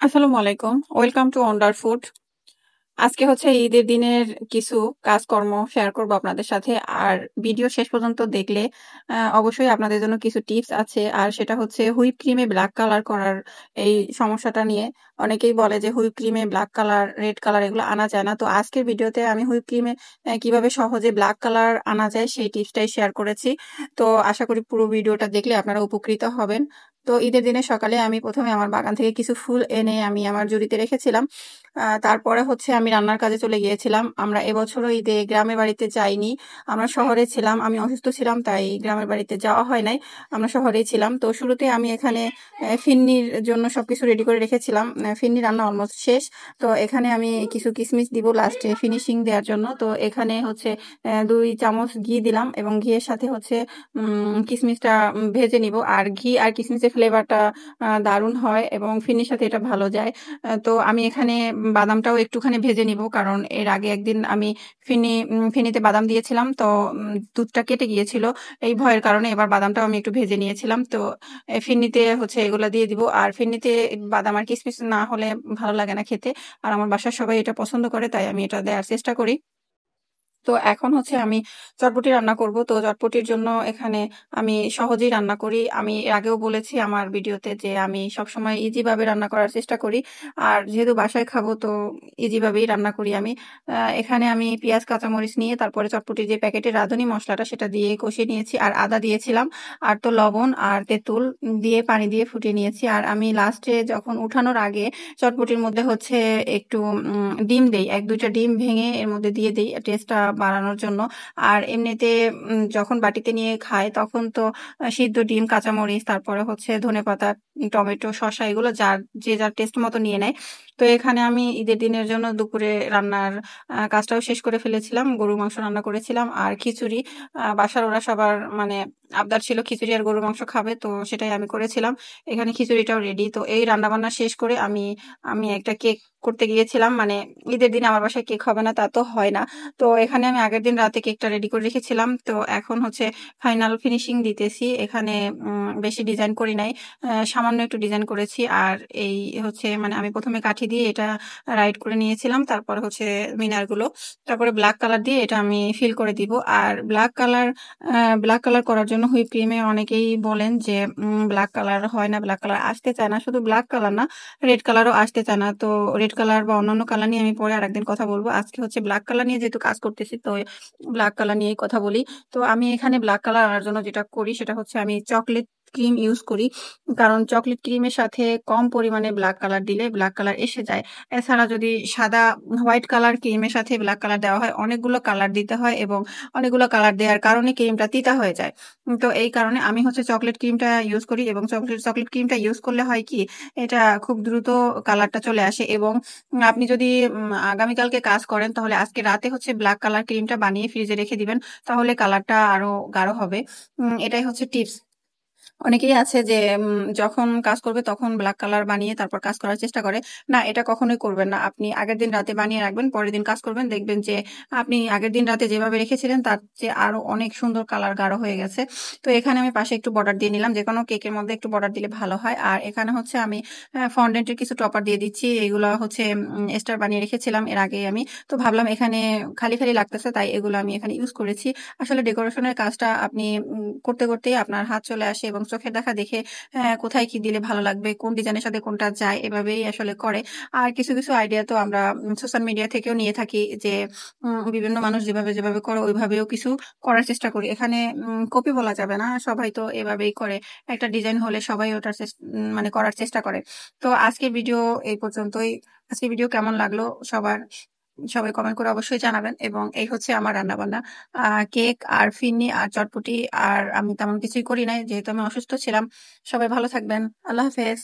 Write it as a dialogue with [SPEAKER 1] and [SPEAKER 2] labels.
[SPEAKER 1] আসসালামু আলাইকুম। Welcome to wonder food. আজকে হচ্ছে ঈদের দিনের কিছু কাজকর্ম শেয়ার করব আপনাদের সাথে। আর ভিডিও শেষ পর্যন্ত দেখলে অবশ্যই আপনাদের জন্য কিছু টিপস আছে। আর সেটা হচ্ছে হুইপ ক্রিমে ব্লাক কালার করার এই সমস্যাটা নিয়ে। অনেকেই বলে যে হুইপ ক্রিমে ব্লাক কালার, রেড কালার এগুলো আনা যায় না। তো আজকের ভিডিওতে আমি হুইপ ক্রিমে কিভাবে সহজে ব্লাক কালার আনা যায় সেই টিপসটাই শেয়ার করেছি। তো আশা করি পুরো ভিডিওটা দেখলে আপনারা উপকৃত হবেন। তো ঈদের দিনের সকালে আমি ১ম এ আমার বাগান থেকে কিছু ফুল এনে আমি আমার ঝুড়িতে রেখেছিলাম। তারপরে হচ্ছে আমি রান্নার কাজে চলে গিয়েছিলাম। আমরা এবছরও ঈদে গ্রামের বাড়িতে যাইনি। আমরা শহরে ছিলাম। আমি অসুস্থ ছিলাম তাই গ্রামের বাড়িতে যাওয়া হয় নাই। আমরা শহরেই ছিলাম। তো শুরুতে আমি এখানে ফিন্নির জন্য সবকিছু রেডি করে রেখেছিলাম। ফিন্নি রান্না অলমোস্ট শেষ। তো এখানে আমি কিছু কিশমিশ দিব লাস্টে ফিনিশিং দেওয়ার জন্য। তো এখানে হচ্ছে ২ চামচ ঘি দিলাম এবং ঘিয়ের সাথে হচ্ছে কিশমিশটা ভেজে নিব। আর ঘি আর কিশমিশের ফ্লেভারটা দারুণ হয় এবং ফিন্নির সাথে এটা ভালো যায়। তো আমি এখানে বাদামটাও একটুখানি ভেজে নিব। কারণ এর আগে একদিন আমি ফিরনিতে বাদাম দিয়েছিলাম। তো দুধটা কেটে গিয়েছিল। এই ভয়ের কারণে এবার বাদামটাও আমি একটু ভেজে নিয়েছিলাম। তো ফিরনিতে হচ্ছে এগুলা দিয়ে দিব। আর ফিরনিতে বাদাম আর কিশমিশ না হলে ভালো লাগে না খেতে। আর আমার বাসার সবাই এটা পছন্দ করে তাই আমি এটা দেয়ার চেষ্টা করি। তো এখন হচ্ছে আমি চটপটি রান্না করব। তো চটপটির জন্য এখানে আমি সহজেই রান্না করি। আমি এর আগেও বলেছি আমার ভিডিওতে যে আমি সবসময় ইজি ভাবে রান্না করার চেষ্টা করি। আর যেহেতু বাসায় খাবো তো ইজি ভাবেই রান্না করি আমি। এখানে আমি পেঁয়াজ, কাঁচামরিচ নিয়ে তারপরে চটপটির যে প্যাকেটের রাঁধুনি মসলাটা সেটা দিয়ে কষিয়ে নিয়েছি। আর আদা দিয়েছিলাম। আর তো লবণ আর তেঁতুল দিয়ে পানি দিয়ে ফুটিয়ে নিয়েছি। আর আমি লাস্টে যখন উঠানোর আগে চটপটির মধ্যে হচ্ছে একটু ডিম দেই। ১-২ টা ডিম ভেঙে এর মধ্যে দিয়ে দেই টেস্টটা বাড়ানোর জন্য। আর এমনিতে যখন বাটিতে নিয়ে খাই তখন তো সিদ্ধ ডিম, কাঁচামরিচ তারপরে হচ্ছে ধনেপাতা, টমেটো, শসা এগুলো যে যার টেস্ট মতো নিয়ে নেয়। তো এখানে আমি ঈদের দিনের জন্য দুপুরে রান্নার কাজটাও শেষ করে ফেলেছিলাম। গরুর মাংস রান্না করেছিলাম আর খিচুড়ি। বাসার ওরা সবার মানে আবদার ছিল খিচুড়ি আর গরুর মাংস খাবে। তো সেটাই আমি করেছিলাম। এখানে খিচুড়িটাও রেডি। তো এই রান্নাবান্না শেষ করে আমি আমি একটা কেক করতে গিয়েছিলাম। মানে ঈদের দিনে আমার বাসায় কেক হবে না তা তো হয় না। তো এখানে আমি আগের দিন রাতে কেকটা রেডি করে রেখেছিলাম। তো এখন হচ্ছে ফাইনাল ফিনিশিং দিতেছি। এখানে বেশি ডিজাইন করি নাই। সামান্য একটু ডিজাইন করেছি। আর এই হচ্ছে মানে আমি ১ম এ কাঠি দিয়ে এটা রাইট করে নিয়েছিলাম। তারপরে হচ্ছে মিনারগুলো। তারপরে ব্লাক কালার দিয়ে এটা আমি ফিল করে দিব। আর ব্লাক কালার করার জন্য হুইপ ক্রিমে অনেকেই বলেন যে ব্লাক কালার হয় না, ব্লাক কালার আসতে চায় না। শুধু ব্লাক কালার না, রেড কালারও আসতে চায় না। তো রেড কালার বা অন্যান্য কালার নিয়ে আমি পরে আরেকদিন কথা বলব। আজকে হচ্ছে ব্লাক কালার নিয়ে যেহেতু কাজ করতেছি তো ব্লাক কালার নিয়েই কথা বলি। তো আমি এখানে ব্লাক কালার আনার জন্য যেটা করি সেটা হচ্ছে আমি চকলেট ক্রিম ইউজ করি। কারণ চকলেট ক্রিমের সাথে কম পরিমাণে ব্লাক কালার দিলে ব্লাক কালার এসে যায়। এছাড়া যদি সাদা হোয়াইট কালার ক্রিমের সাথে ব্লাক কালার দেওয়া হয় অনেকগুলো কালার দিতে হয় এবং অনেকগুলো কালার দেওয়ার কারণে ক্রিমটা তিতা হয়ে যায়। তো এই কারণে আমি হচ্ছে চকলেট ক্রিমটা ইউজ করি এবং চকলেট ক্রিমটা ইউজ করলে হয় কি এটা খুব দ্রুত কালারটা চলে আসে এবং আপনি যদি আগামীকালকে কাজ করেন তাহলে আজকে রাতে হচ্ছে ব্লাক কালার ক্রিমটা বানিয়ে ফ্রিজে রেখে দিবেন। তাহলে কালারটা আরো গাঢ় হবে। এটাই হচ্ছে টিপস। অনেকেই আছে যে যখন কাজ করবে তখন ব্লাক কালার বানিয়ে তারপর কাজ করার চেষ্টা করে। না, এটা কখনোই করবেন না। আপনি আগের দিন রাতে বানিয়ে রাখবেন, পরের দিন কাজ করবেন। দেখবেন যে আপনি আগের দিন রাতে যেভাবে রেখেছিলেন তার চেয়ে আরো অনেক সুন্দর কালার গাঢ় হয়ে গেছে। তো এখানে আমি পাশে একটু বর্ডার দিয়ে নিলাম। যেকোনো কেকের মধ্যে একটু বর্ডার দিলে ভালো হয়। আর এখানে হচ্ছে আমি ফন্ডেন্টের কিছু টপার দিয়ে দিচ্ছি। এগুলো হচ্ছে স্টার বানিয়ে রেখেছিলাম এর আগেই আমি। তো ভাবলাম এখানে খালি লাগতেছে তাই এগুলো আমি এখানে ইউজ করেছি। আসলে ডেকোরেশনের কাজটা আপনি করতেই আপনার হাত চলে আসে এবং চোখের দেখা দেখে কোথায় কি দিলে ভালো লাগবে, কোন ডিজাইনের সাথে কোনটা যায় এভাবেই আসলে করে। আর কিছু আইডিয়া তো আমরা সোশ্যাল মিডিয়া থেকেও নিয়ে থাকি যে বিভিন্ন মানুষ যেভাবে করে ওইভাবেও কিছু করার চেষ্টা করি। এখানে কপি বলা যাবে না। সবাই তো এভাবেই করে। একটা ডিজাইন হলে সবাই ওটার মানে করার চেষ্টা করে। তো আজকের ভিডিও এই পর্যন্তই। আজকের ভিডিও কেমন লাগলো সবাই কমেন্ট করে অবশ্যই জানাবেন এবং এই হচ্ছে আমার রান্নাবান্না। কেক আর ফিরনি আর চটপটি আর আমি তেমন কিছুই করি নাই যেহেতু আমি অসুস্থ ছিলাম। সবাই ভালো থাকবেন। আল্লাহ হাফেজ।